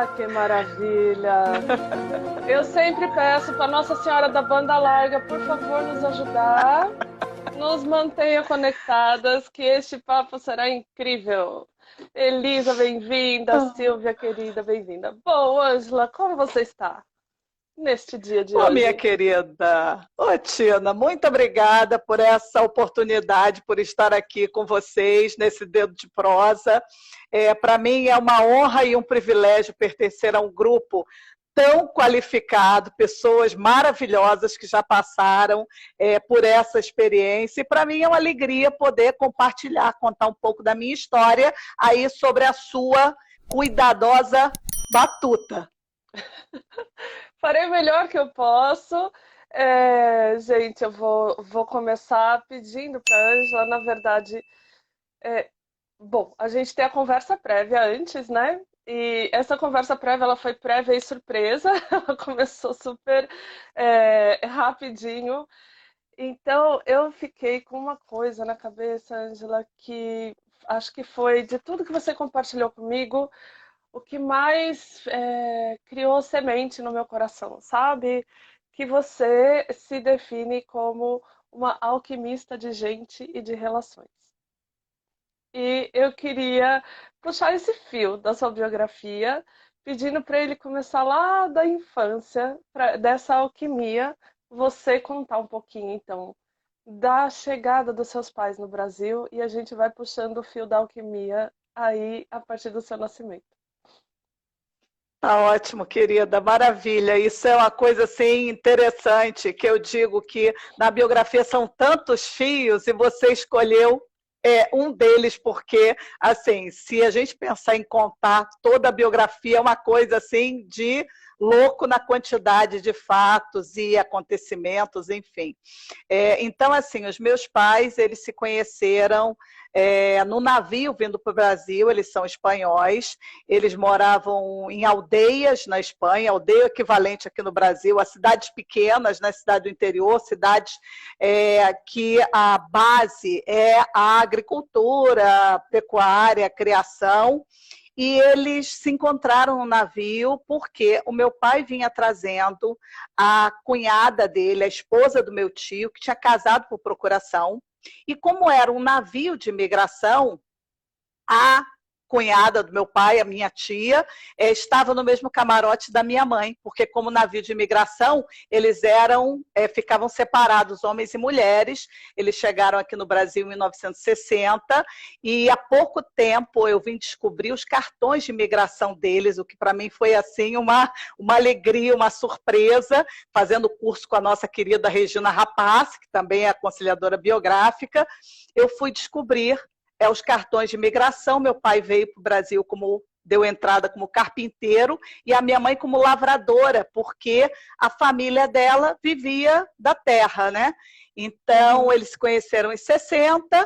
Ah, que maravilha! Eu sempre peço para Nossa Senhora da Banda Larga, por favor, nos ajudar, nos mantenha conectadas, que este papo será incrível. Elisa, bem-vinda. Silvia, querida, bem-vinda. Bom, Ângela, como você está neste dia de Ô, minha hoje? querida, ô, Tina, muito obrigada por essa oportunidade, por estar aqui com vocês nesse Dedo de Prosa. Para mim é uma honra e um privilégio pertencer a um grupo tão qualificado, pessoas maravilhosas que já passaram por essa experiência. E para mim é uma alegria poder compartilhar, contar um pouco da minha história aí sobre a sua cuidadosa batuta. Farei o melhor que eu posso. Gente, eu vou começar pedindo para a Ângela, na verdade, é, bom, a gente tem a conversa prévia antes, né? E essa conversa prévia, ela foi prévia e surpresa. Ela começou super rapidinho. Então, eu fiquei com uma coisa na cabeça, Ângela, que acho que foi de tudo que você compartilhou comigo, o que mais criou semente no meu coração, sabe? Que você se define como uma alquimista de gente e de relações. E eu queria puxar esse fio da sua biografia, pedindo para ele começar lá da infância, dessa alquimia, você contar um pouquinho, então, da chegada dos seus pais no Brasil e a gente vai puxando o fio da alquimia aí a partir do seu nascimento. Tá ótimo, querida, maravilha. Isso é uma coisa assim interessante, que eu digo que na biografia são tantos fios e você escolheu um deles, porque assim, se a gente pensar em contar toda a biografia, é uma coisa assim de louco na quantidade de fatos e acontecimentos, enfim. Então, assim, os meus pais, eles se conheceram no navio vindo para o Brasil, eles são espanhóis, eles moravam em aldeias na Espanha, aldeia equivalente aqui no Brasil, a cidades pequenas, na cidade do interior, cidades que a base é a agricultura, a pecuária, a criação, e eles se encontraram no navio porque o meu pai vinha trazendo a cunhada dele, a esposa do meu tio, que tinha casado por procuração, e como era um navio de imigração, a cunhada do meu pai, a minha tia, estava no mesmo camarote da minha mãe, porque como navio de imigração, eles ficavam separados, homens e mulheres. Eles chegaram aqui no Brasil em 1960 e há pouco tempo eu vim descobrir os cartões de imigração deles, o que para mim foi assim uma alegria, uma surpresa, fazendo curso com a nossa querida Regina Rapaz, que também é aconselhadora biográfica, eu fui descobrir os cartões de imigração. Meu pai veio para o Brasil deu entrada como carpinteiro e a minha mãe como lavradora, porque a família dela vivia da terra, né? Então, eles se conheceram em 60,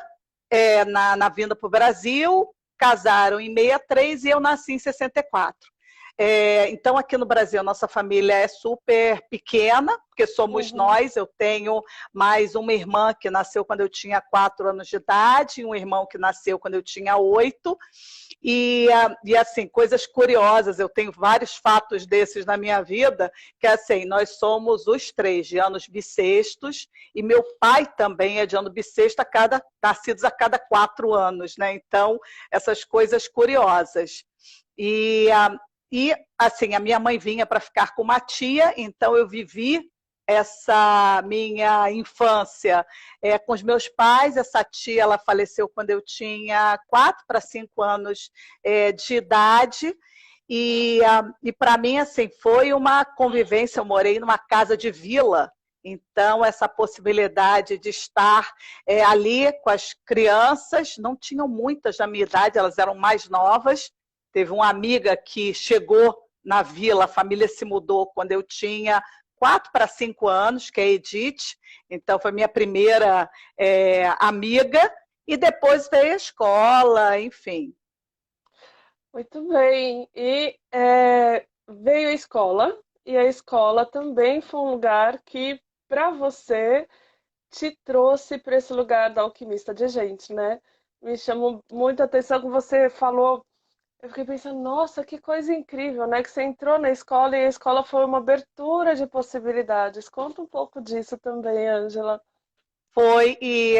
na vinda para o Brasil, casaram em 63 e eu nasci em 64. Então, aqui no Brasil, a nossa família é super pequena, porque somos Uhum. nós. Eu tenho mais uma irmã que nasceu quando eu tinha 4 anos de idade, e um irmão que nasceu quando eu tinha 8. E assim, coisas curiosas, eu tenho vários fatos desses na minha vida, que assim, nós somos os 3 de anos bissextos, e meu pai também é de ano bissexto, nascidos a cada 4 anos, né? Então, essas coisas curiosas. E, assim, a minha mãe vinha para ficar com uma tia, então eu vivi essa minha infância com os meus pais. Essa tia, ela faleceu quando eu tinha 4 para 5 anos de idade, e para mim, assim, foi uma convivência. Eu morei numa casa de vila, então essa possibilidade de estar ali com as crianças, não tinham muitas da minha idade, elas eram mais novas. Teve uma amiga que chegou na vila, a família se mudou quando eu tinha 4 para 5 anos, que é a Edith. Então, foi minha primeira amiga. E depois veio a escola, enfim. Muito bem. E veio a escola também foi um lugar que, para você, te trouxe para esse lugar da alquimista de gente, né? Me chamou muita atenção que você falou. Eu fiquei pensando, nossa, que coisa incrível, né? Que você entrou na escola e a escola foi uma abertura de possibilidades. Conta um pouco disso também, Ângela. Foi, e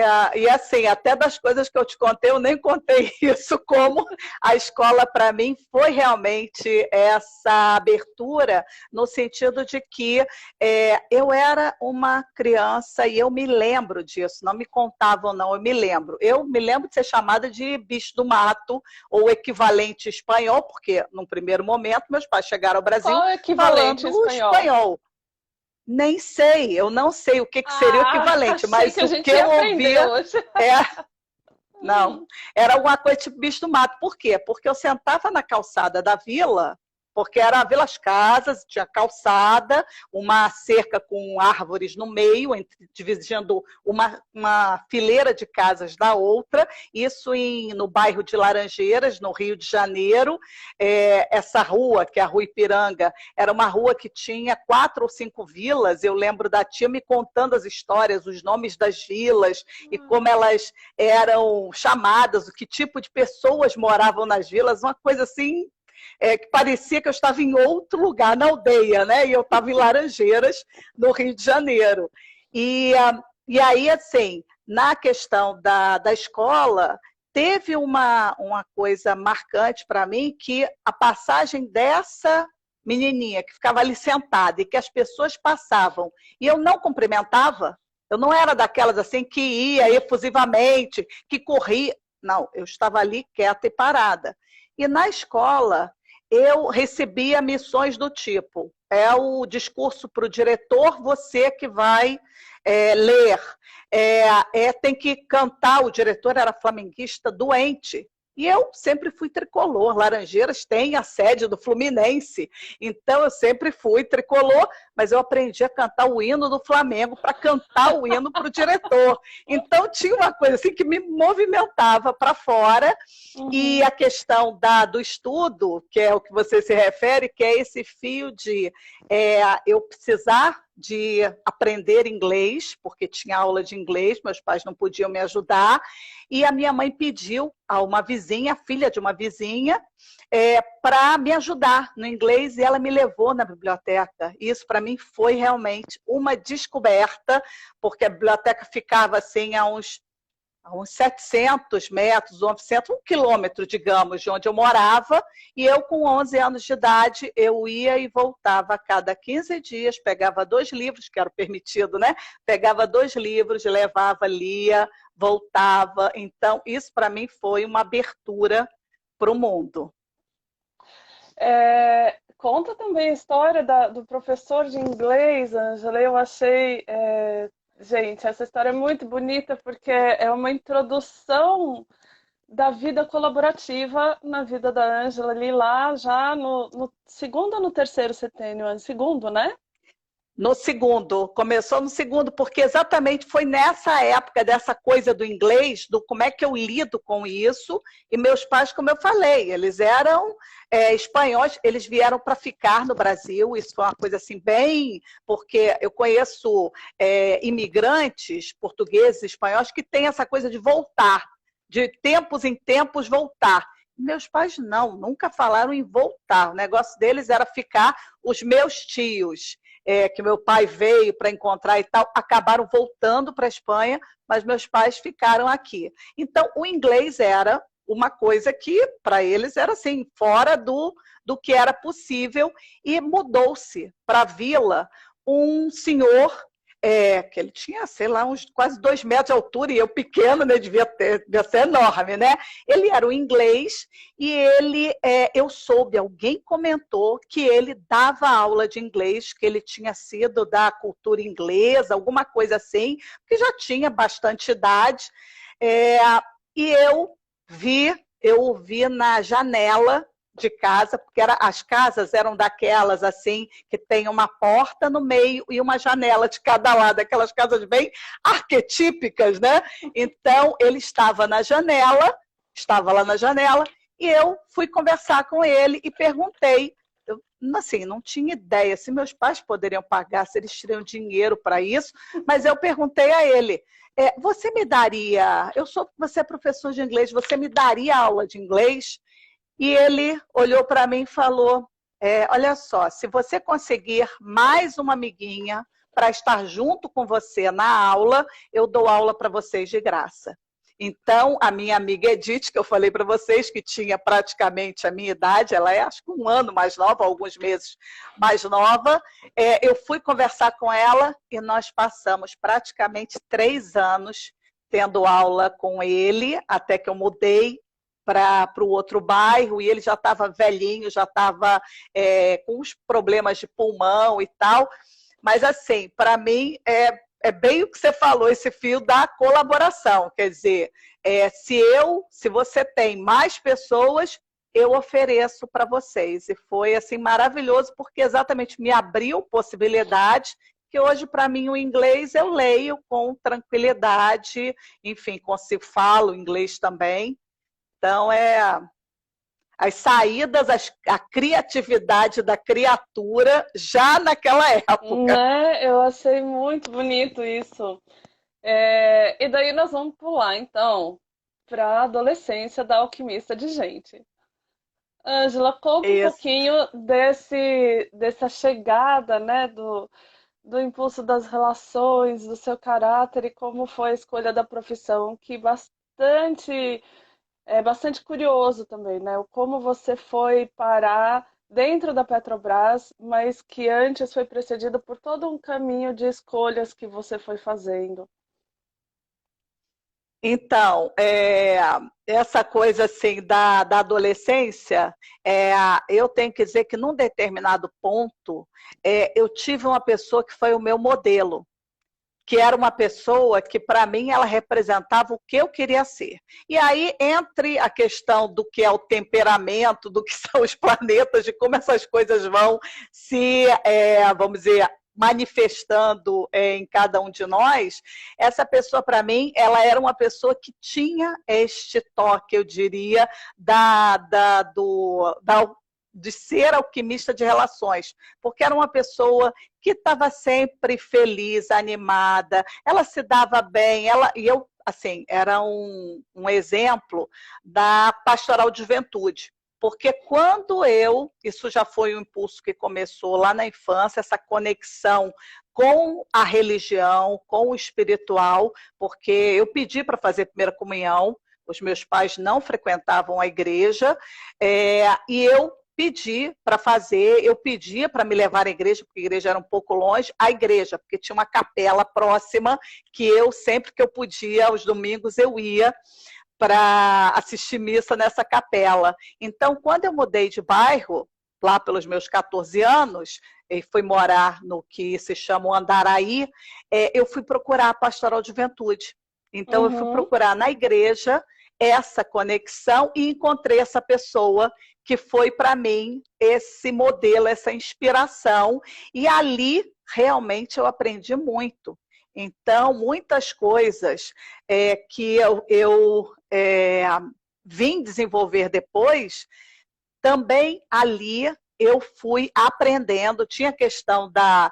assim, até das coisas que eu te contei, eu nem contei isso, como a escola para mim foi realmente essa abertura, no sentido de que eu era uma criança e eu me lembro disso, não me contavam não, eu me lembro de ser chamada de bicho do mato, ou equivalente espanhol, porque num primeiro momento meus pais chegaram ao Brasil Qual é o equivalente em falando espanhol? espanhol. Nem sei, eu não sei o que, que seria o Ah, equivalente, achei mas que a o que gente ia eu aprender ouvia hoje. é. Não, era alguma coisa tipo bicho do mato. Por quê? Porque eu sentava na calçada da vila, porque era a Vila As Casas, tinha calçada, uma cerca com árvores no meio, dividindo uma fileira de casas da outra, isso no bairro de Laranjeiras, no Rio de Janeiro. Essa rua, que é a Rua Ipiranga, era uma rua que tinha 4 ou 5 vilas. Eu lembro da tia me contando as histórias, os nomes das vilas e como elas eram chamadas, o que tipo de pessoas moravam nas vilas, uma coisa assim que parecia que eu estava em outro lugar, na aldeia, né? E eu estava em Laranjeiras, no Rio de Janeiro. E aí, assim, na questão da escola, teve uma coisa marcante para mim, que a passagem dessa menininha que ficava ali sentada e que as pessoas passavam e eu não cumprimentava, eu não era daquelas assim que ia efusivamente, que corria. Não, eu estava ali quieta e parada. E na escola, eu recebia missões do tipo: é o discurso para o diretor, você que vai ler. Tem que cantar, o diretor era flamenguista doente. E eu sempre fui tricolor. Laranjeiras tem a sede do Fluminense. Então eu sempre fui tricolor, mas eu aprendi a cantar o hino do Flamengo para cantar o hino para o diretor. Então tinha uma coisa assim que me movimentava para fora. E Uhum. a questão do estudo, que é o que você se refere, que é esse fio de eu precisar de aprender inglês, porque tinha aula de inglês, meus pais não podiam me ajudar, e a minha mãe pediu a uma vizinha, a filha de uma vizinha, para me ajudar no inglês, e ela me levou na biblioteca. Isso para mim foi realmente uma descoberta, porque a biblioteca ficava assim a uns 700 metros, 900, 1 quilômetro, digamos, de onde eu morava, e eu, com 11 anos de idade, eu ia e voltava a cada 15 dias, pegava 2 livros, que era permitido, né? Pegava 2 livros, levava, lia, voltava. Então, isso para mim foi uma abertura para o mundo. Conta também a história do professor de inglês, Ângela. Eu achei, gente, essa história é muito bonita porque é uma introdução da vida colaborativa na vida da Ângela ali lá já no segundo ou no terceiro setênio? Segundo, né? No segundo, começou no segundo, porque exatamente foi nessa época dessa coisa do inglês, do como é que eu lido com isso, e meus pais, como eu falei, eles eram espanhóis, eles vieram para ficar no Brasil, isso foi uma coisa assim bem, porque eu conheço imigrantes portugueses, espanhóis, que têm essa coisa de voltar, de tempos em tempos voltar. Meus pais não, nunca falaram em voltar, o negócio deles era ficar. Os meus tios, que meu pai veio para encontrar e tal, acabaram voltando para a Espanha, mas meus pais ficaram aqui. Então, o inglês era uma coisa que, para eles, era assim, fora do que era possível, e mudou-se para a vila um senhor que ele tinha, sei lá, uns quase 2 metros de altura, e eu pequeno, né, devia ser enorme, né? Ele era um inglês e eu soube, alguém comentou que ele dava aula de inglês, que ele tinha sido da cultura inglesa, alguma coisa assim, que já tinha bastante idade. É, e eu vi na janela de casa, porque as casas eram daquelas assim, que tem uma porta no meio e uma janela de cada lado, aquelas casas bem arquetípicas, né? Então, ele estava estava lá na janela, e eu fui conversar com ele e perguntei, assim, não tinha ideia se meus pais poderiam pagar, se eles teriam dinheiro para isso, mas eu perguntei a ele, você me daria, você é professor de inglês, você me daria aula de inglês? E ele olhou para mim e falou, olha só, se você conseguir mais uma amiguinha para estar junto com você na aula, eu dou aula para vocês de graça. Então, a minha amiga Edith, que eu falei para vocês, que tinha praticamente a minha idade, ela é acho que um ano mais nova, alguns meses mais nova, eu fui conversar com ela e nós passamos praticamente 3 anos tendo aula com ele, até que eu mudei para o outro bairro, e ele já estava velhinho, já estava com os problemas de pulmão e tal. Mas, assim, para mim, é bem o que você falou, esse fio da colaboração. Quer dizer, se você tem mais pessoas, eu ofereço para vocês. E foi, assim, maravilhoso, porque exatamente me abriu possibilidades que hoje, para mim, o inglês eu leio com tranquilidade, enfim, consigo, falo inglês também. Então, as saídas, a criatividade da criatura já naquela época. Né? Eu achei muito bonito isso. E daí nós vamos pular, então, para a adolescência da alquimista de gente. Ângela, conta um Isso. pouquinho dessa chegada, né, do impulso das relações, do seu caráter e como foi a escolha da profissão, que é bastante curioso também, né? Como você foi parar dentro da Petrobras, mas que antes foi precedido por todo um caminho de escolhas que você foi fazendo. Então, essa coisa assim da adolescência, eu tenho que dizer que num determinado ponto, eu tive uma pessoa que foi o meu modelo, que era uma pessoa que, para mim, ela representava o que eu queria ser. E aí, entre a questão do que é o temperamento, do que são os planetas, de como essas coisas vão se, vamos dizer, manifestando em cada um de nós, essa pessoa, para mim, ela era uma pessoa que tinha este toque, eu diria, de ser alquimista de relações, porque era uma pessoa que estava sempre feliz, animada, ela se dava bem, e eu, assim, era um exemplo da pastoral de juventude. Porque quando isso já foi um impulso que começou lá na infância, essa conexão com a religião, com o espiritual, porque eu pedi para fazer primeira comunhão, os meus pais não frequentavam a igreja, e eu pedi para fazer, eu pedia para me levar à igreja, porque a igreja era um pouco longe, a igreja, porque tinha uma capela próxima, que eu, sempre que eu podia, aos domingos, eu ia para assistir missa nessa capela. Então, quando eu mudei de bairro, lá pelos meus 14 anos, e fui morar no que se chama o Andaraí, eu fui procurar a pastoral de juventude. Então, eu fui Uhum. procurar na igreja essa conexão e encontrei essa pessoa que foi para mim esse modelo, essa inspiração, e ali realmente eu aprendi muito. Então, muitas coisas que eu vim desenvolver depois, também ali eu fui aprendendo. Tinha a questão da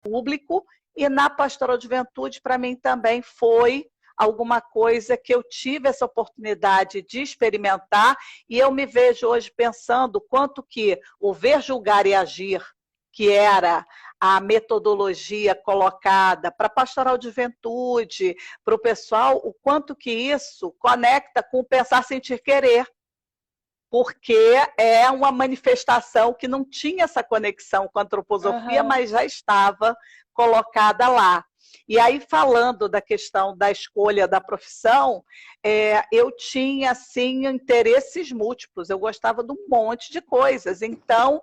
público, e na pastoral de juventude, para mim também foi alguma coisa que eu tive essa oportunidade de experimentar, e eu me vejo hoje pensando quanto que o ver, julgar e agir, que era a metodologia colocada para a pastoral de juventude, para o pessoal, o quanto que isso conecta com o pensar, sentir, querer, porque é uma manifestação que não tinha essa conexão com a antroposofia, Aham. mas já estava colocada lá. E aí, falando da questão da escolha da profissão, eu tinha, assim, interesses múltiplos, eu gostava de um monte de coisas. Então,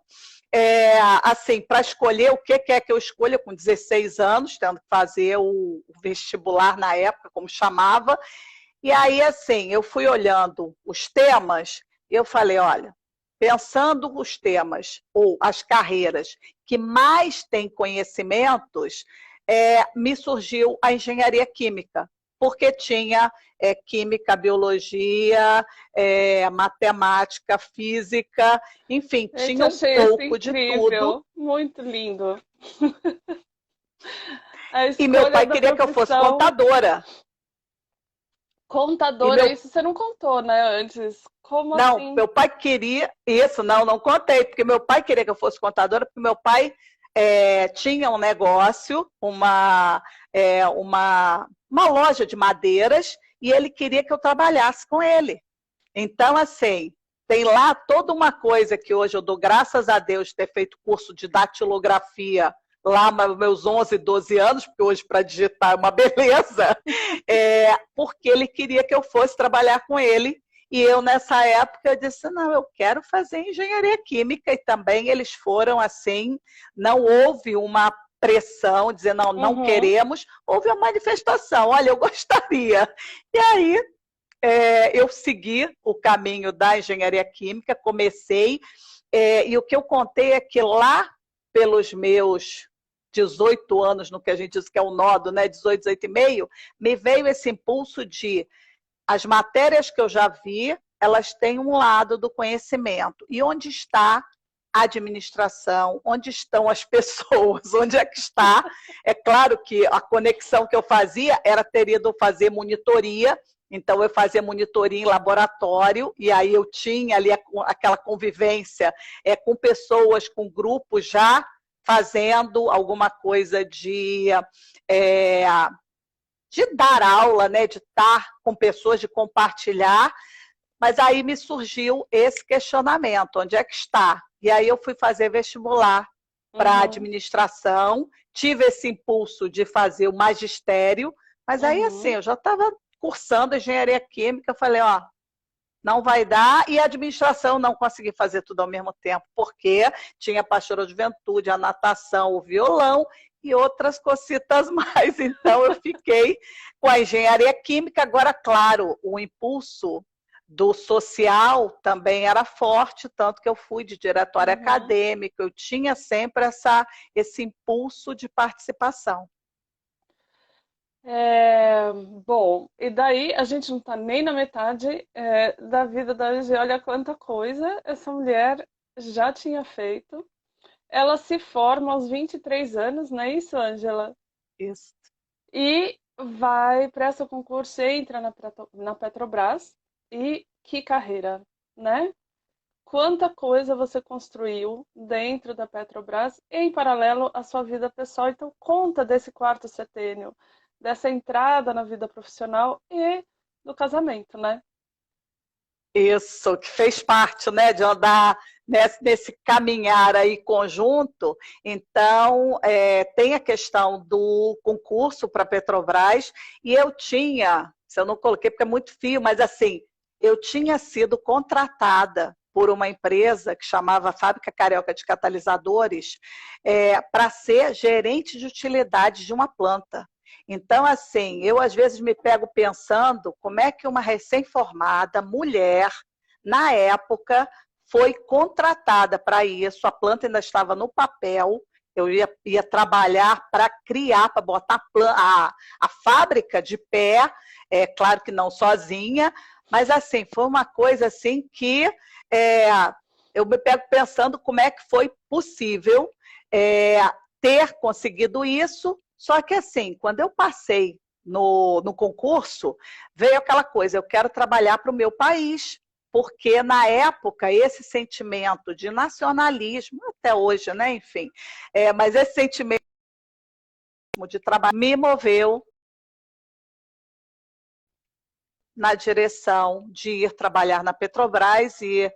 assim, para escolher o que é que eu escolha com 16 anos, tendo que fazer o vestibular na época, como chamava, e aí, assim, eu fui olhando os temas, e eu falei, olha, pensando os temas ou as carreiras que mais têm conhecimentos, me surgiu a engenharia química, porque tinha química, biologia, matemática, física, enfim, Gente, tinha um achei isso pouco de tudo. incrível, muito lindo. A E meu escolha pai da queria que eu fosse profissão contadora. E contadora, meu isso você não contou, né, antes. Como Não, assim? meu pai queria isso, não contei, porque meu pai queria que eu fosse contadora, porque meu pai tinha um negócio, uma loja de madeiras, e ele queria que eu trabalhasse com ele. Então, assim, tem lá toda uma coisa que hoje eu dou graças a Deus de ter feito curso de datilografia lá nos meus 11, 12 anos, porque hoje para digitar é uma beleza, porque ele queria que eu fosse trabalhar com ele. E eu, nessa época, eu disse, não, eu quero fazer engenharia química. E também eles foram assim, não houve uma pressão, dizer, não, não Uhum, queremos. Houve uma manifestação, olha, eu gostaria. E aí, eu segui o caminho da engenharia química, comecei, e o que eu contei é que lá pelos meus 18 anos, no que a gente diz que é o nodo, né, 18, 18 e meio, me veio esse impulso de as matérias que eu já vi, elas têm um lado do conhecimento. E onde está a administração? Onde estão as pessoas? Onde é que está? É claro que a conexão que eu fazia era ter ido fazer monitoria, então eu fazia monitoria em laboratório, e aí eu tinha ali aquela convivência com pessoas, com grupos já fazendo alguma coisa de dar aula, né, de estar com pessoas, de compartilhar, mas aí me surgiu esse questionamento, onde é que está? E aí eu fui fazer vestibular para uhum, administração, tive esse impulso de fazer o magistério, mas aí assim, uhum. eu já estava cursando engenharia química, falei, ó, não vai dar, e a administração não consegui fazer tudo ao mesmo tempo, porque tinha a pastoral de juventude, a natação, o violão e outras cocitas mais. Então eu fiquei com a engenharia química. Agora, claro, o impulso do social também era forte, tanto que eu fui de diretório Uhum. acadêmico, eu tinha sempre esse impulso de participação. É, bom, e daí a gente não tá nem na metade da vida da Angie. Olha quanta coisa essa mulher já tinha feito. Ela se forma aos 23 anos, não é isso, Ângela? Isso. E vai, presta o concurso, entra na Petrobras. E que carreira, né? Quanta coisa você construiu dentro da Petrobras, em paralelo à sua vida pessoal. Então, conta desse quarto setênio, dessa entrada na vida profissional e do casamento, né? Isso, que fez parte, né, de andar nesse caminhar aí conjunto. Então, tem a questão do concurso para a Petrobras, e eu tinha, se eu não coloquei porque é muito fio, mas assim, eu tinha sido contratada por uma empresa que chamava Fábrica Carioca de Catalisadores, para ser gerente de utilidades de uma planta. Então, assim, eu às vezes me pego pensando como é que uma recém-formada mulher, na época, foi contratada para isso, a planta ainda estava no papel, eu ia trabalhar para criar, para botar a fábrica de pé, claro que não sozinha, mas assim, foi uma coisa assim que é, eu me pego pensando como é que foi possível é, ter conseguido isso. Só que assim, quando eu passei no concurso, veio aquela coisa, eu quero trabalhar para o meu país, porque na época esse sentimento de nacionalismo, até hoje, né, enfim, mas esse sentimento de trabalho me moveu na direção de ir trabalhar na Petrobras, e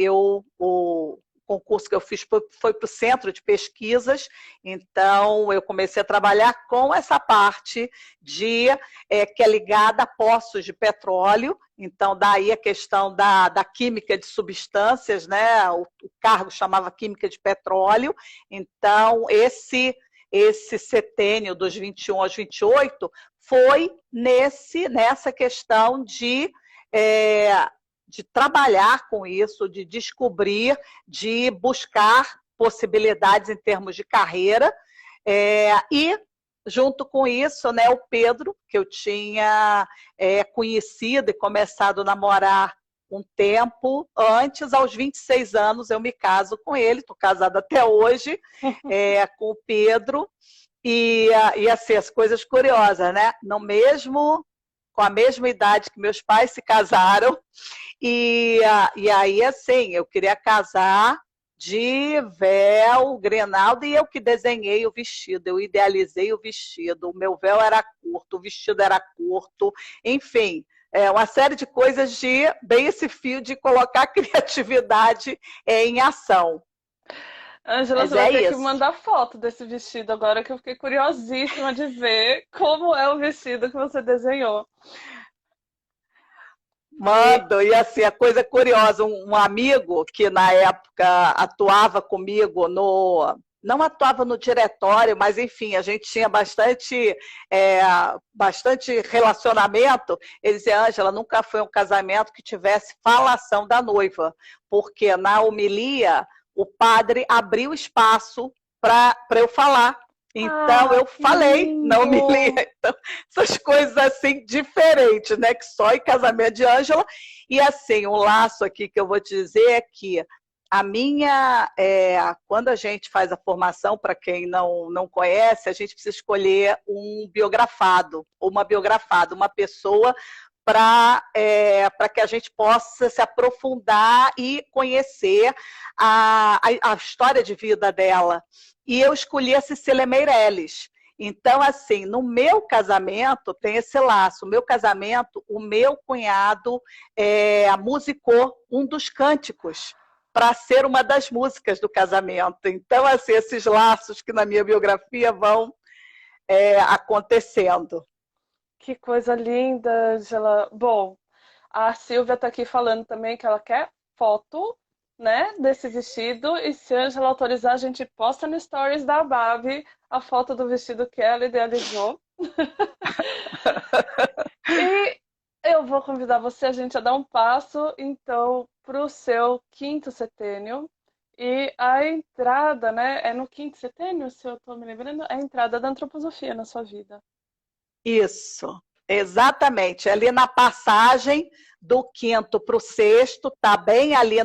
o concurso que eu fiz foi para o centro de pesquisas, então eu comecei a trabalhar com essa parte que é ligada a poços de petróleo, então daí a questão da química de substâncias, né? O cargo chamava química de petróleo, então esse setênio dos 21 aos 28 foi nessa questão de trabalhar com isso, de descobrir, de buscar possibilidades em termos de carreira, e junto com isso, né, o Pedro, que eu tinha conhecido e começado a namorar um tempo antes, aos 26 anos eu me caso com ele, estou casada até hoje com o Pedro, E assim, as coisas curiosas, né? Com a mesma idade que meus pais se casaram, e aí, assim, eu queria casar de véu, grinalda, e eu que desenhei o vestido, eu idealizei o vestido, o meu véu era curto, o vestido era curto, enfim, uma série de coisas de, bem esse fio de colocar a criatividade em ação. Ângela, Mas você vai é ter que isso. mandar foto desse vestido agora, que eu fiquei curiosíssima de ver como é o vestido que você desenhou. E, Mando, e assim, a coisa curiosa, um amigo que na época atuava comigo não atuava no diretório, mas enfim, a gente tinha é, bastante relacionamento. Ele dizia, Ângela, nunca foi um casamento que tivesse falação da noiva, porque na homilia o padre abriu espaço para eu falar. Então eu que falei na homilia. lindo! Então, essas coisas assim diferentes, né? Que só em casamento de Ângela. E assim, um laço aqui que eu vou te dizer é que quando a gente faz a formação, para quem não conhece, a gente precisa escolher um biografado, ou uma biografada, uma pessoa para que a gente possa se aprofundar e conhecer a história de vida dela. E eu escolhi a Cecília Meirelles. Então, assim, no meu casamento tem esse laço. No meu casamento, o meu cunhado musicou um dos cânticos para ser uma das músicas do casamento. Então, assim, esses laços que na minha biografia vão acontecendo. Que coisa linda, Angela. Bom, a Silvia está aqui falando também que ela quer foto, né, desse vestido. E se a Angela autorizar, a gente posta no stories da Babi a foto do vestido que ela idealizou. E eu vou convidar você, a gente, a dar um passo, então, para o seu quinto setênio. E a entrada, né? É no quinto setênio, se eu estou me lembrando, é a entrada da antroposofia na sua vida. Isso, exatamente. Ali na passagem do quinto para o sexto, tá bem ali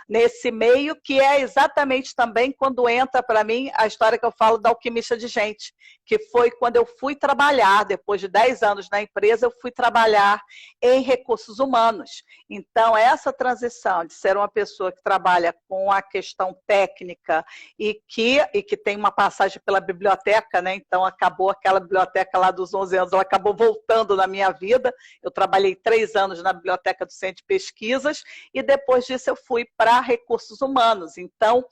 nesse meio, que é exatamente também quando entra para mim a história que eu falo da alquimista de gente, que foi quando eu fui trabalhar, depois de 10 anos na empresa, eu fui trabalhar em recursos humanos. Então, essa transição de ser uma pessoa que trabalha com a questão técnica e que tem uma passagem pela biblioteca, né? Então, acabou aquela biblioteca lá dos 11 anos, ela acabou voltando na minha vida. Eu trabalhei 3 anos na biblioteca do Centro de Pesquisas e depois disso eu fui para recursos humanos. Então,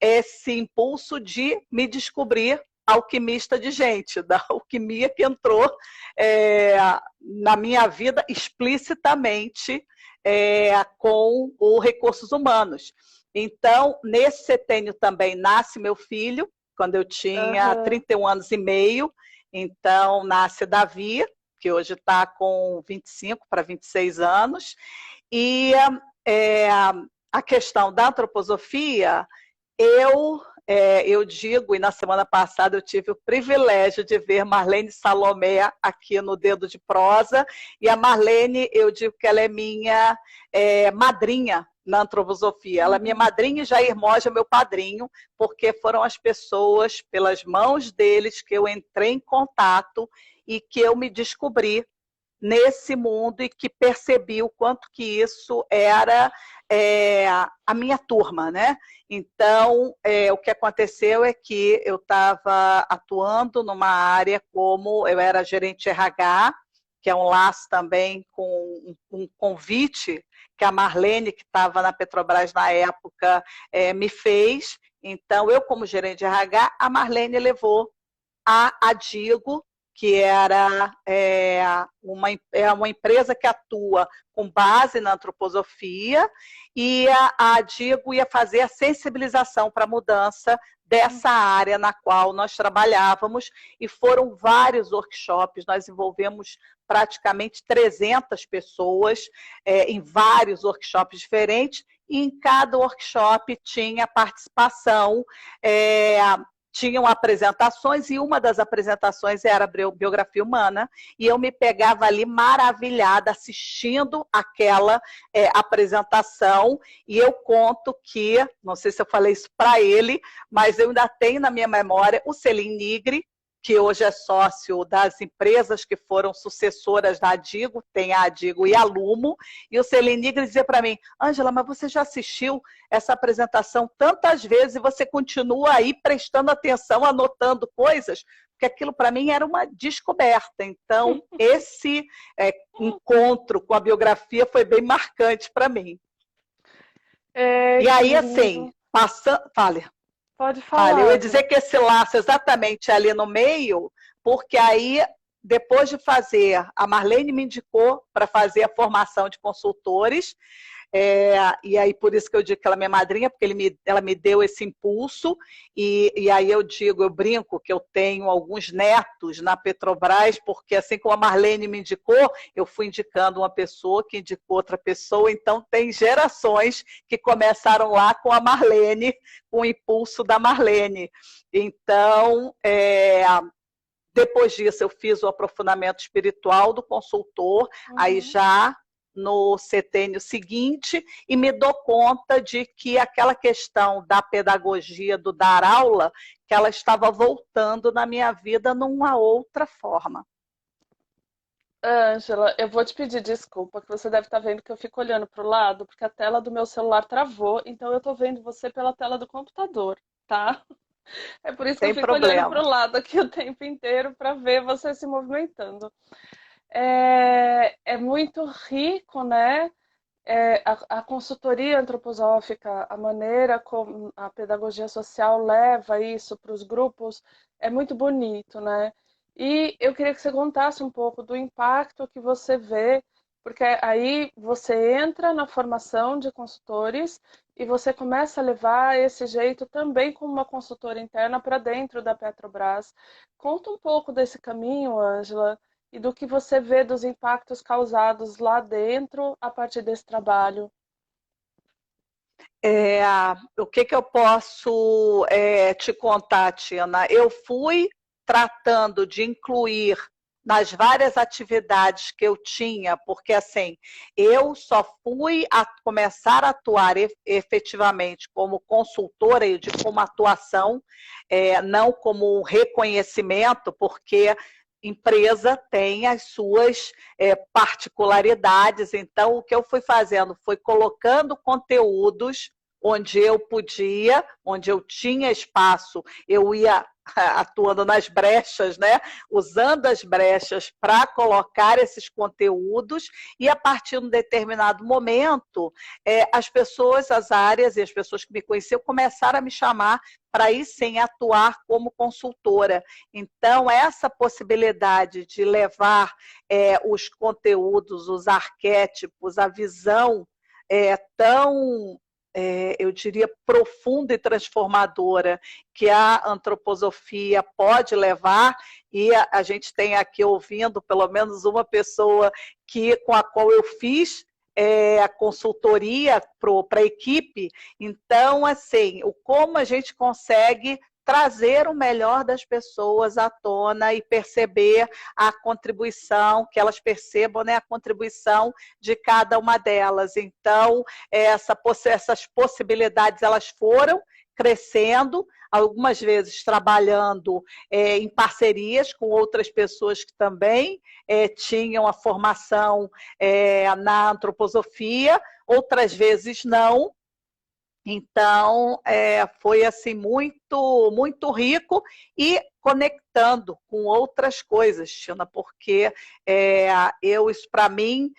esse impulso de me descobrir alquimista de gente, da alquimia que entrou na minha vida explicitamente com os recursos humanos. Então, nesse setênio também nasce meu filho, quando eu tinha Aham. 31 anos e meio, então nasce Davi, que hoje está com 25 para 26 anos, e a questão da antroposofia, eu digo, e na semana passada eu tive o privilégio de ver Marlene Salomé aqui no Dedo de Prosa, e a Marlene, eu digo que ela é minha madrinha na antroposofia. Ela é minha madrinha e Jair Moja é meu padrinho, porque foram as pessoas, pelas mãos deles, que eu entrei em contato e que eu me descobri nesse mundo e que percebi o quanto que isso era a minha turma, né? Então, o que aconteceu é que eu estava atuando numa área como eu era gerente RH, que é um laço também com um convite que a Marlene, que estava na Petrobras na época, me fez. Então, eu como gerente de RH, a Marlene levou a Digo, que era uma empresa que atua com base na antroposofia, e a Digo ia fazer a sensibilização para a mudança dessa área na qual nós trabalhávamos, e foram vários workshops, nós envolvemos praticamente 300 pessoas em vários workshops diferentes, e em cada workshop tinha participação tinham apresentações, e uma das apresentações era a biografia humana, e eu me pegava ali maravilhada assistindo aquela apresentação, e eu conto que, não sei se eu falei isso para ele, mas eu ainda tenho na minha memória o selim nigre, que hoje é sócio das empresas que foram sucessoras da Adigo, tem a Adigo e a Lumo, e o Celi Nigri dizia para mim, Ângela, mas você já assistiu essa apresentação tantas vezes e você continua aí prestando atenção, anotando coisas? Porque aquilo para mim era uma descoberta. Então, esse encontro com a biografia foi bem marcante para mim. E aí, assim, Fale. Pode falar. Fale. Eu ia dizer que esse laço exatamente ali no meio, porque aí, depois de fazer, a Marlene me indicou para fazer a formação de consultores, e aí por isso que eu digo que ela é minha madrinha, porque ela me deu esse impulso, e aí eu brinco que eu tenho alguns netos na Petrobras, porque assim como a Marlene me indicou, eu fui indicando uma pessoa que indicou outra pessoa, então tem gerações que começaram lá com a Marlene, com o impulso da Marlene. Então, depois disso eu fiz o aprofundamento espiritual do consultor, aí já no setênio seguinte, e me dou conta de que aquela questão da pedagogia, do dar aula, que ela estava voltando na minha vida numa outra forma. Ângela, eu vou te pedir desculpa, que você deve estar vendo que eu fico olhando para o lado, porque a tela do meu celular travou, então eu estou vendo você pela tela do computador, tá? É por isso que eu fico olhando para o lado aqui o tempo inteiro para ver você se movimentando. É muito rico, né? A consultoria antroposófica, a maneira como a pedagogia social leva isso para os grupos, é muito bonito, né? E eu queria que você contasse um pouco do impacto que você vê, porque aí você entra na formação de consultores e você começa a levar esse jeito também como uma consultora interna para dentro da Petrobras. Conta um pouco desse caminho, Ângela, e do que você vê dos impactos causados lá dentro a partir desse trabalho. O que eu posso te contar, Tina? Eu fui tratando de incluir nas várias atividades que eu tinha, porque assim, eu só fui começar a atuar efetivamente como consultora, eu digo como atuação, não como reconhecimento, porque empresa tem as suas particularidades. Então, o que eu fui fazendo foi colocando conteúdos onde eu podia, onde eu tinha espaço, eu ia atuando nas brechas, né? Usando as brechas para colocar esses conteúdos, e a partir de um determinado momento, as pessoas, as áreas e as pessoas que me conheciam começaram a me chamar para ir sim atuar como consultora. Então, essa possibilidade de levar os conteúdos, os arquétipos, a visão tão eu diria, profunda e transformadora que a antroposofia pode levar, e a gente tem aqui ouvindo pelo menos uma pessoa com a qual eu fiz a consultoria para a equipe. Então, assim, como a gente consegue trazer o melhor das pessoas à tona e perceber a contribuição, que elas percebam, né, a contribuição de cada uma delas. Então, essas possibilidades elas foram crescendo, algumas vezes trabalhando em parcerias com outras pessoas que também tinham a formação na antroposofia, outras vezes não. Então, foi assim muito, muito rico e conectando com outras coisas, Tina, porque isso para mim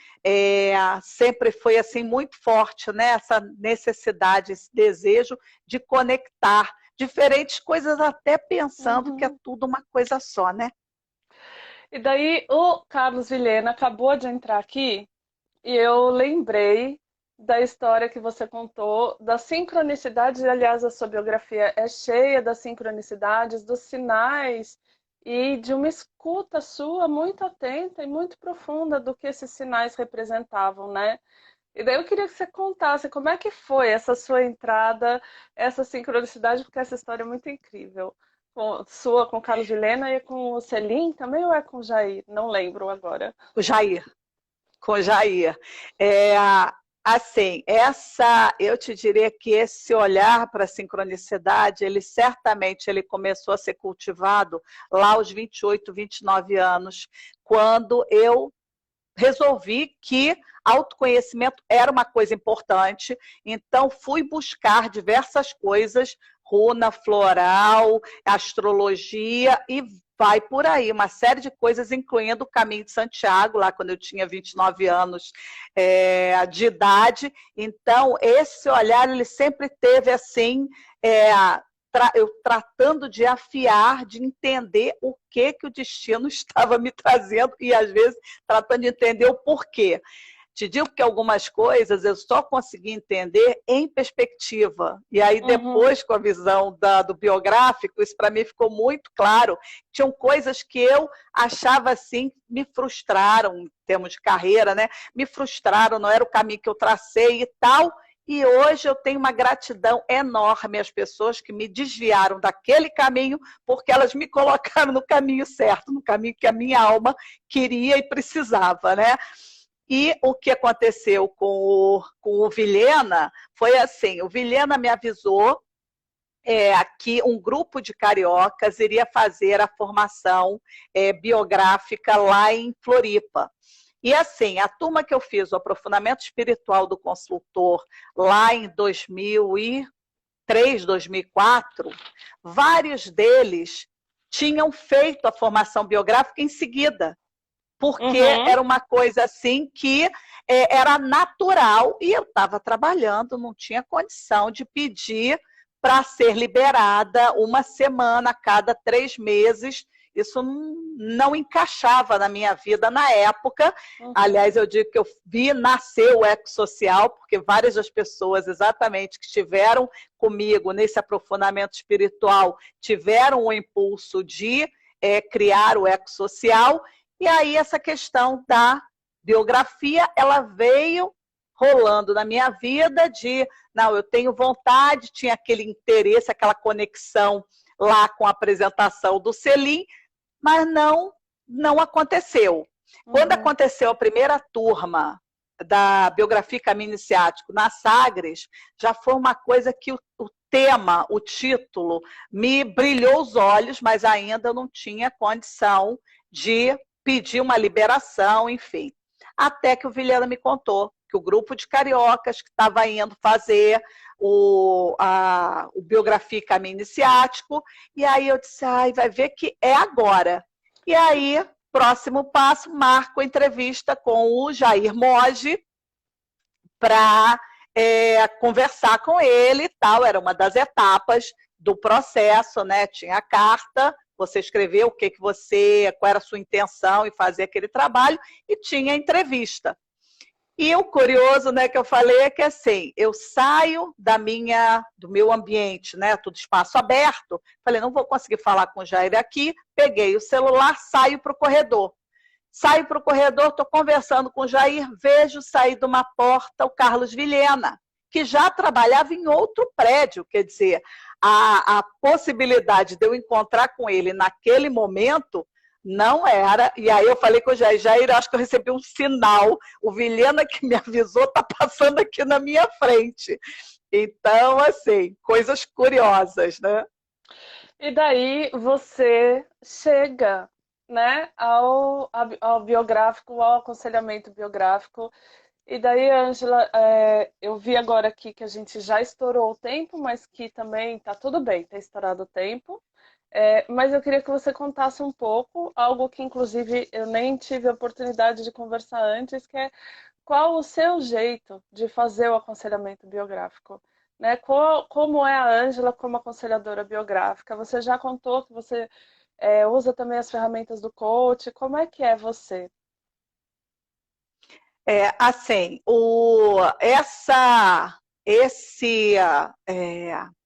sempre foi assim muito forte, né? Essa necessidade, esse desejo de conectar diferentes coisas, até pensando que é tudo uma coisa só, né? E daí o Carlos Vilhena acabou de entrar aqui e eu lembrei da história que você contou, da sincronicidade, aliás, a sua biografia é cheia das sincronicidades, dos sinais e de uma escuta sua muito atenta e muito profunda do que esses sinais representavam, né? E daí eu queria que você contasse como é que foi essa sua entrada, essa sincronicidade, porque essa história é muito incrível. Sua com o Carlos Vilhena e com o Selim também, ou é com o Jair? Não lembro agora. O Jair. Com o Jair. Assim, eu te diria que esse olhar para a sincronicidade, ele certamente ele começou a ser cultivado lá aos 28, 29 anos, quando eu resolvi que autoconhecimento era uma coisa importante, então fui buscar diversas coisas, runa floral, astrologia e vai por aí, uma série de coisas, incluindo o Caminho de Santiago, lá quando eu tinha 29 anos de idade. Então, esse olhar, ele sempre teve assim, eu tratando de afiar, de entender o que o destino estava me trazendo e, às vezes, tratando de entender o porquê. Te digo que algumas coisas eu só consegui entender em perspectiva. E aí, depois, com a visão do biográfico, isso para mim ficou muito claro. Tinham coisas que eu achava assim, me frustraram, em termos de carreira, né? Me frustraram, não era o caminho que eu tracei e tal. E hoje eu tenho uma gratidão enorme às pessoas que me desviaram daquele caminho, porque elas me colocaram no caminho certo, no caminho que a minha alma queria e precisava, né? E o que aconteceu com o Vilhena foi assim, o Vilhena me avisou que um grupo de cariocas iria fazer a formação biográfica lá em Floripa. E assim, a turma que eu fiz o aprofundamento espiritual do consultor lá em 2003, 2004, vários deles tinham feito a formação biográfica em seguida, porque era uma coisa assim que era natural e eu estava trabalhando, não tinha condição de pedir para ser liberada uma semana a cada 3 meses. Isso não encaixava na minha vida na época. Aliás, eu digo que eu vi nascer o ecossocial, porque várias das pessoas exatamente que estiveram comigo nesse aprofundamento espiritual tiveram o impulso de criar o ecossocial. E aí essa questão da biografia, ela veio rolando na minha vida de, não, eu tenho vontade, tinha aquele interesse, aquela conexão lá com a apresentação do Selim, mas não aconteceu. Quando aconteceu a primeira turma da biografia Caminho Iniciático na Sagres, já foi uma coisa que o tema, o título, me brilhou os olhos, mas ainda eu não tinha condição de pedir uma liberação, enfim. Até que o Vilhena me contou que o grupo de cariocas que estava indo fazer o biografia Caminho Iniciático, e aí eu disse, vai ver que é agora. E aí, próximo passo, marco a entrevista com o Jair Mogi para conversar com ele e tal, era uma das etapas do processo, né? Tinha a carta, você escreveu qual era a sua intenção em fazer aquele trabalho, e tinha a entrevista. E o curioso, né, que eu falei é que assim, eu saio do meu ambiente, né, tudo espaço aberto, falei, não vou conseguir falar com o Jair aqui, peguei o celular, saio para o corredor. Saio para o corredor, estou conversando com o Jair, vejo sair de uma porta o Carlos Vilhena, que já trabalhava em outro prédio, quer dizer, a possibilidade de eu encontrar com ele naquele momento não era. E aí eu falei com o Jair, acho que eu recebi um sinal, o Vilhena que me avisou está passando aqui na minha frente. Então, assim, coisas curiosas, né? E daí você chega, né, ao biográfico, ao aconselhamento biográfico. E daí, Ângela, eu vi agora aqui que a gente já estourou o tempo, mas que também tá tudo bem, tá estourado o tempo. Mas eu queria que você contasse um pouco, algo que inclusive eu nem tive a oportunidade de conversar antes, que é qual o seu jeito de fazer o aconselhamento biográfico, né? Como é a Ângela como aconselhadora biográfica? Você já contou que você usa também as ferramentas do coach, como é que é você? Assim,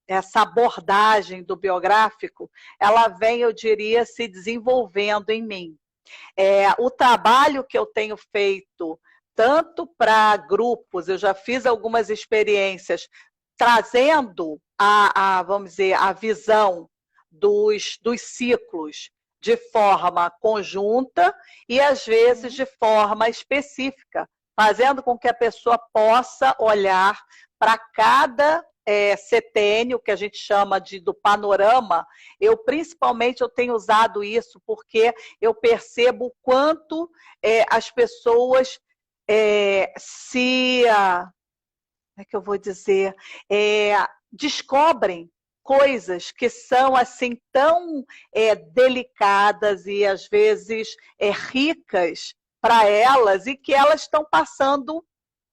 essa abordagem do biográfico, ela vem, eu diria, se desenvolvendo em mim. O trabalho que eu tenho feito, tanto para grupos, eu já fiz algumas experiências trazendo vamos dizer, a visão dos ciclos de forma conjunta e, às vezes, de forma específica fazendo com que a pessoa possa olhar para cada setênio, que a gente chama do panorama. Principalmente, eu tenho usado isso porque eu percebo o quanto as pessoas como é que eu vou dizer, descobrem coisas que são assim tão delicadas e às vezes ricas para elas e que elas estão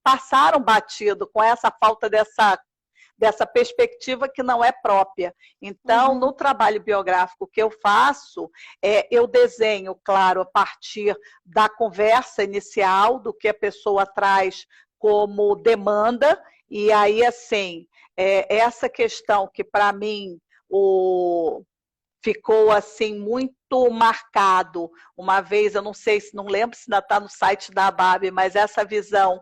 passaram batido com essa falta dessa perspectiva que não é própria. Então, no trabalho biográfico que eu faço, eu desenho, claro, a partir da conversa inicial, do que a pessoa traz como demanda, e aí, assim, essa questão que, para mim, ficou assim muito marcado. Uma vez, eu não lembro se ainda está no site da ABAB, mas essa visão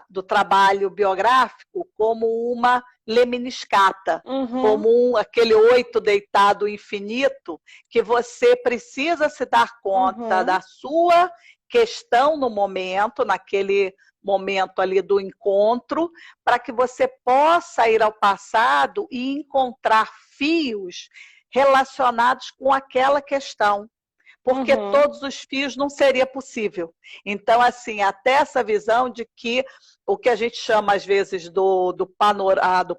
do trabalho biográfico como uma lemniscata, como aquele 8 deitado infinito, que você precisa se dar conta da sua questão no momento, naquele momento ali do encontro, para que você possa ir ao passado e encontrar fios relacionados com aquela questão, porque todos os fios não seria possível. Então, assim, até essa visão de que o que a gente chama, às vezes, do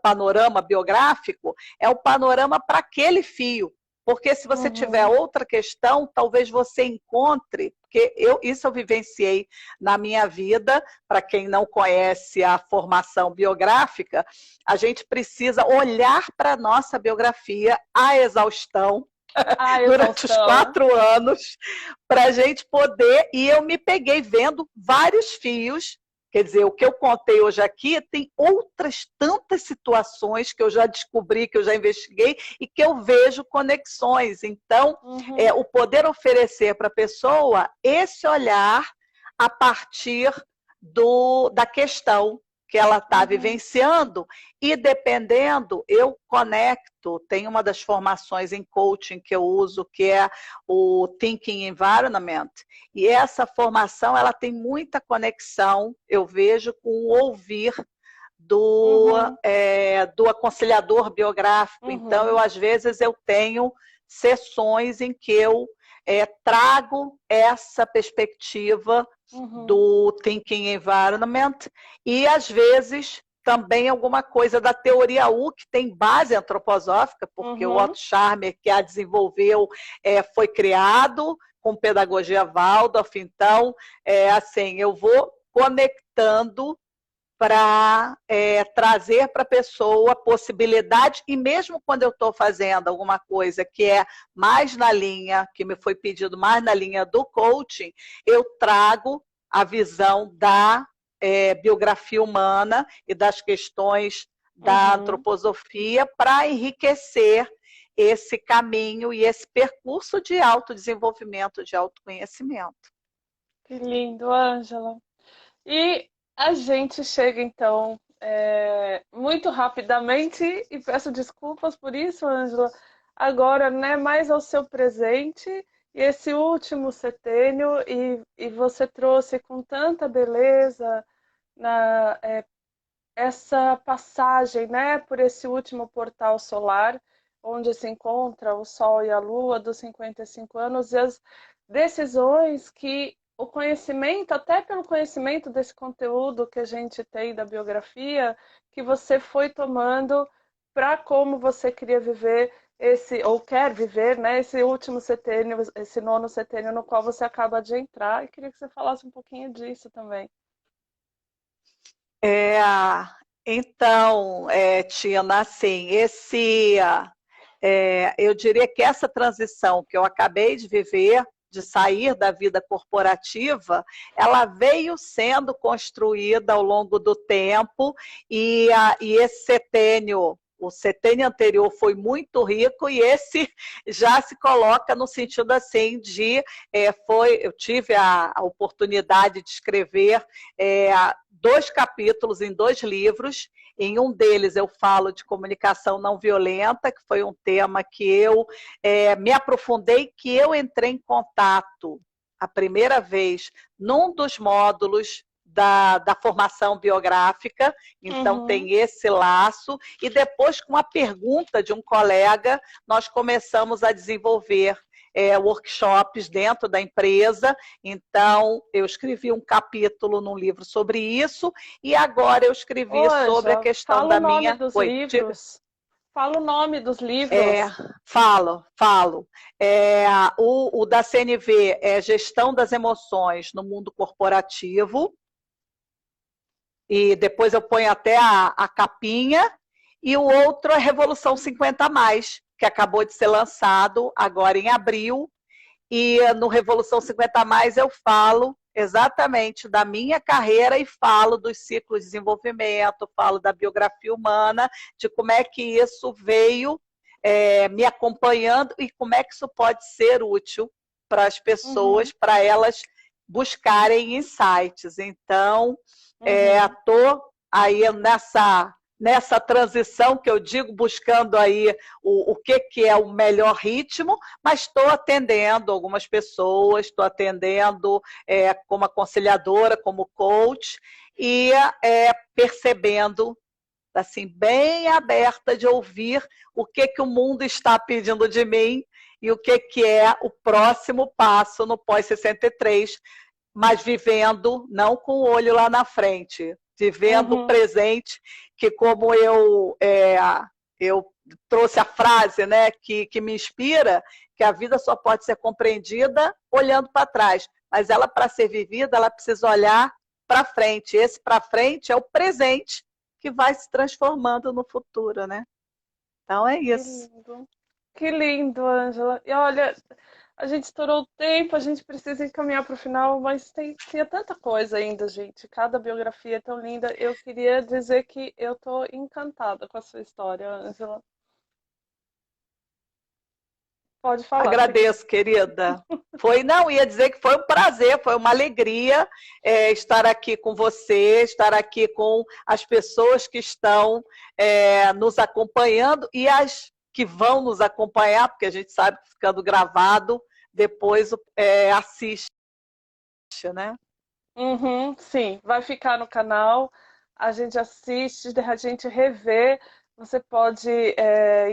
panorama biográfico é o panorama para aquele fio. Porque se você tiver outra questão, talvez você encontre, porque isso eu vivenciei na minha vida. Para quem não conhece a formação biográfica, a gente precisa olhar para a nossa biografia à exaustão, durante os 4 anos, para a gente poder, e eu me peguei vendo vários fios. Quer dizer, o que eu contei hoje aqui tem outras tantas situações que eu já descobri, que eu já investiguei e que eu vejo conexões. Então, o poder oferecer para a pessoa esse olhar a partir da questão que ela está vivenciando, e dependendo, eu conecto. Tem uma das formações em coaching que eu uso, que é o Thinking Environment, e essa formação ela tem muita conexão, eu vejo, com o ouvir do aconselhador biográfico. Então, às vezes, eu tenho sessões em que eu trago essa perspectiva do Thinking Environment, e às vezes também alguma coisa da teoria U, que tem base antroposófica, porque o Otto Scharmer, que a desenvolveu, foi criado com pedagogia Waldorf. Então, assim, eu vou conectando para trazer para a pessoa possibilidade, e mesmo quando eu estou fazendo alguma coisa que é mais na linha, que me foi pedido mais na linha do coaching, eu trago a visão da biografia humana e das questões da antroposofia para enriquecer esse caminho e esse percurso de autodesenvolvimento, de autoconhecimento. Que lindo, Ângela. E a gente chega, então, muito rapidamente, e peço desculpas por isso, Ângela, agora, né, mais ao seu presente, e esse último setênio, e você trouxe com tanta beleza essa passagem, né, por esse último portal solar, onde se encontra o Sol e a Lua dos 55 anos, e as decisões que o conhecimento, até pelo conhecimento desse conteúdo que a gente tem da biografia, que você foi tomando para como você queria viver ou quer viver, né, esse último setênio, esse nono setênio no qual você acaba de entrar, e queria que você falasse um pouquinho disso também. Então, Tina, assim, eu diria que essa transição que eu acabei de viver, de sair da vida corporativa, ela veio sendo construída ao longo do tempo, e esse setênio, o setênio anterior foi muito rico, e esse já se coloca no sentido assim de, eu tive a oportunidade de escrever 2 capítulos em 2 livros. Em um deles eu falo de comunicação não violenta, que foi um tema que eu me aprofundei, que eu entrei em contato a primeira vez num dos módulos da formação biográfica, então tem esse laço, e depois com a pergunta de um colega, nós começamos a desenvolver workshops dentro da empresa. Então, eu escrevi um capítulo num livro sobre isso, e agora eu escrevi sobre a questão fala da o nome minha... dos Oi, livros. Fala o nome dos livros. Falo. O da CNV é Gestão das Emoções no Mundo Corporativo, e depois eu ponho até a capinha, e o outro é Revolução 50+, que acabou de ser lançado agora em abril, e no Revolução 50+, eu falo exatamente da minha carreira e falo dos ciclos de desenvolvimento, falo da biografia humana, de como é que isso veio me acompanhando e como é que isso pode ser útil para as pessoas, para elas buscarem insights. Então, estou aí nessa transição que eu digo, buscando aí o que é o melhor ritmo, mas estou atendendo algumas pessoas, estou atendendo como aconselhadora, como coach, e percebendo, assim, bem aberta de ouvir o que o mundo está pedindo de mim e o que é o próximo passo no pós-63, mas vivendo, não com o olho lá na frente, vivendo o presente, que como eu trouxe a frase, né, que me inspira, que a vida só pode ser compreendida olhando para trás, mas ela, para ser vivida, ela precisa olhar para frente. Esse para frente é o presente que vai se transformando no futuro, né? Então é isso. Que lindo, Ângela. E olha, a gente estourou o tempo, a gente precisa encaminhar para o final, mas tinha tanta coisa ainda, gente. Cada biografia é tão linda. Eu queria dizer que eu estou encantada com a sua história, Ângela. Pode falar. Agradeço, querida. Ia dizer que foi um prazer, foi uma alegria estar aqui com você, estar aqui com as pessoas que estão nos acompanhando e as que vão nos acompanhar, porque a gente sabe que ficando gravado, depois assiste, né? Sim, vai ficar no canal, a gente assiste, a gente revê, você pode,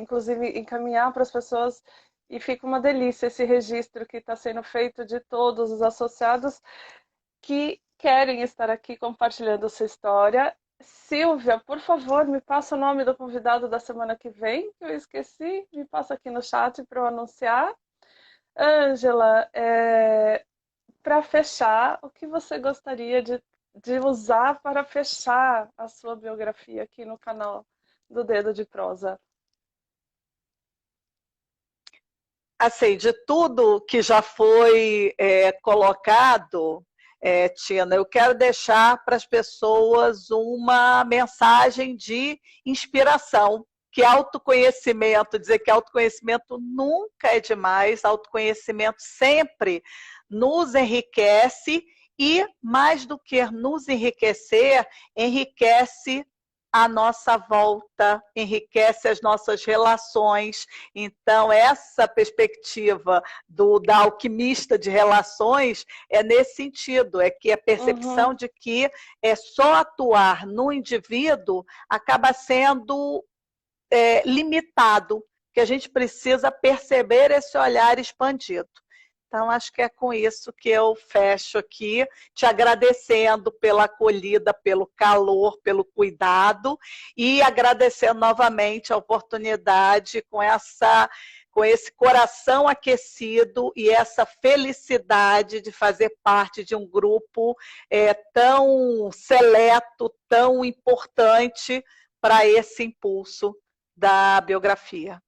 inclusive, encaminhar para as pessoas e fica uma delícia esse registro que está sendo feito de todos os associados que querem estar aqui compartilhando sua história. Silvia, por favor, me passa o nome do convidado da semana que vem, que eu esqueci, me passa aqui no chat para eu anunciar. Ângela, para fechar, o que você gostaria de usar para fechar a sua biografia aqui no canal do Dedo de Prosa? Assim, de tudo que já foi colocado, Tina, eu quero deixar para as pessoas uma mensagem de inspiração, que autoconhecimento, dizer que autoconhecimento nunca é demais, autoconhecimento sempre nos enriquece e, mais do que nos enriquecer, enriquece a nossa volta, enriquece as nossas relações. Então, essa perspectiva da alquimista de relações é nesse sentido, é que a percepção de que só atuar no indivíduo acaba sendo limitado, que a gente precisa perceber esse olhar expandido. Então, acho que é com isso que eu fecho aqui, te agradecendo pela acolhida, pelo calor, pelo cuidado e agradecendo novamente a oportunidade com esse coração aquecido e essa felicidade de fazer parte de um grupo tão seleto, tão importante para esse impulso da biografia.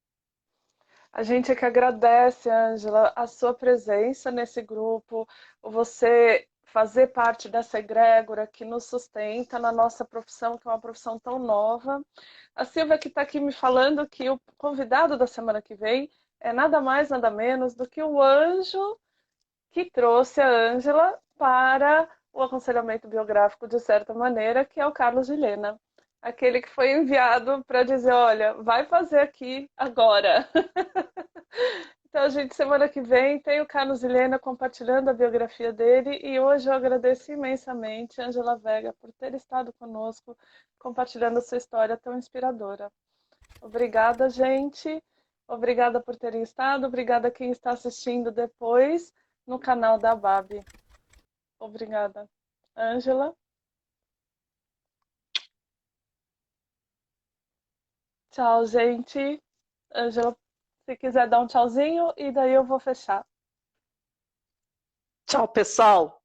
A gente é que agradece, Ângela, a sua presença nesse grupo, você fazer parte dessa egrégora que nos sustenta na nossa profissão, que é uma profissão tão nova. A Silvia que está aqui me falando que o convidado da semana que vem é nada mais, nada menos do que o anjo que trouxe a Ângela para o aconselhamento biográfico, de certa maneira, que é o Carlos Gilena. Aquele que foi enviado para dizer, olha, vai fazer aqui agora. Então, gente, semana que vem tem o Carlos Vilhena compartilhando a biografia dele e hoje eu agradeço imensamente a Angela Vega por ter estado conosco compartilhando a sua história tão inspiradora. Obrigada, gente. Obrigada por terem estado. Obrigada a quem está assistindo depois no canal da Babi. Obrigada. Ângela. Tchau, gente. Ângela, se quiser dar um tchauzinho e daí eu vou fechar. Tchau, pessoal.